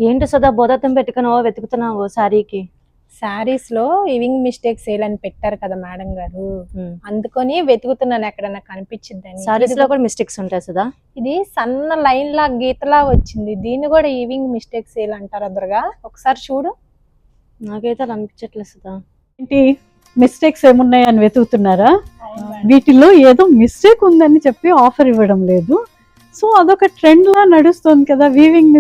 ఏంటి సదా బోధతం పెట్టుకున్నావో వెతుకుతున్నావు శారీకి? శారీస్ లో ఇవింగ్ మిస్టేక్స్ సేలని పెట్టారు కదా మేడం గారు, అందుకొని వెతుకుతున్నాను ఎక్కడన్నా కనిపించిందని. శారీస్ లో కూడా మిస్టేక్స్ ఉంటాయి సదా? ఇది సన్న లైన్ లా గీతలా వచ్చింది, దీన్ని కూడా ఇవింగ్ మిస్టేక్స్ సేల్ అంటారు. అదరగా ఒకసారి చూడు. నాకైతే అలా అనిపించట్లేదు సదా. ఏంటి మిస్టేక్స్ ఏమున్నాయి అని వెతుకుతున్నారా? వీటిలో ఏదో మిస్టేక్ ఉందని చెప్పి ఆఫర్ ఇవ్వడం లేదు. సో అదొక ట్రెండ్ లా నడుస్తుంది కదా, వీవింగ్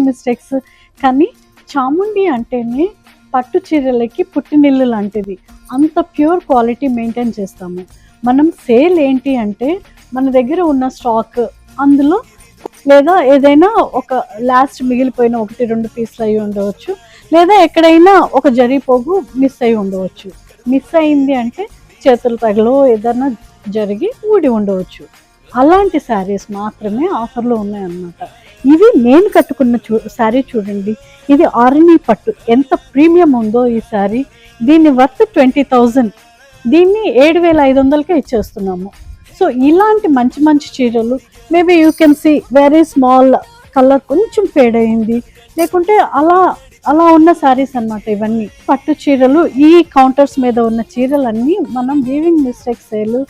మిస్టేక్స్. కానీ చాముండి అంటేనే పట్టు చీరలకి పుట్టినిల్లు లాంటిది. అంత ప్యూర్ క్వాలిటీ మెయింటైన్ చేస్తాము మనం. సేల్ ఏంటి అంటే మన దగ్గర ఉన్న స్టాక్, అందులో లేదా ఏదైనా ఒక లాస్ట్ మిగిలిపోయిన 1-2 పీసులు అయి ఉండవచ్చు, లేదా ఎక్కడైనా ఒక జరిపోగు మిస్ అయి ఉండవచ్చు. మిస్ అయింది అంటే చేతులు తగలో ఏదైనా జరిగి ఊడి ఉండవచ్చు. అలాంటి శారీస్ మాత్రమే ఆఫర్లో ఉన్నాయన్నమాట. ఇవి నేను కట్టుకున్న శారీ చూడండి, ఇది ఆరణి పట్టు. ఎంత ప్రీమియం ఉందో ఈ శారీ. దీని వర్త్ 20,000, దీన్ని 7,500కే ఇచ్చేస్తున్నాము. సో ఇలాంటి మంచి మంచి చీరలు, maybe you can see very small colour కొంచెం ఫేడ్ అయింది, లేకుంటే అలా ఉన్న శారీస్ అన్నమాట ఇవన్నీ. పట్టు చీరలు, ఈ కౌంటర్స్ మీద ఉన్న చీరలన్నీ మనం వీవింగ్ మిస్టేక్ సేల్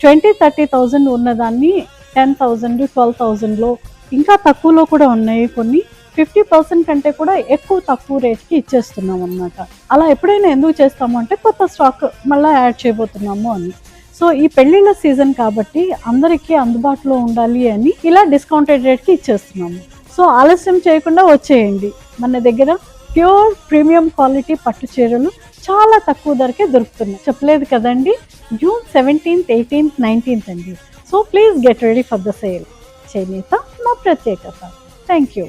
20-30,000 ఉన్నదాన్ని 10,000, 12,000లో, ఇంకా తక్కువలో కూడా ఉన్నాయి కొన్ని. 50% కంటే కూడా ఎక్కువ తక్కువ రేట్కి ఇచ్చేస్తున్నాం అన్నమాట. అలా ఎప్పుడైనా ఎందుకు చేస్తాము అంటే కొత్త స్టాక్ మళ్ళీ యాడ్ చేయబోతున్నాము అని. సో ఈ పెళ్ళిళ్ళ సీజన్ కాబట్టి అందరికీ అందుబాటులో ఉండాలి అని ఇలా డిస్కౌంటెడ్ రేట్కి ఇచ్చేస్తున్నాము. సో ఆలస్యం చేయకుండా వచ్చేయండి. మన దగ్గర ప్యూర్ ప్రీమియం క్వాలిటీ పట్టు చీరలు చాలా తక్కువ ధరకే దొరుకుతున్నాయి. చెప్పలేదు కదండి, June 17th, 18th, 19th అండి. So please get ready for the sale. చేనేత మా ప్రత్యేకత. Thank you.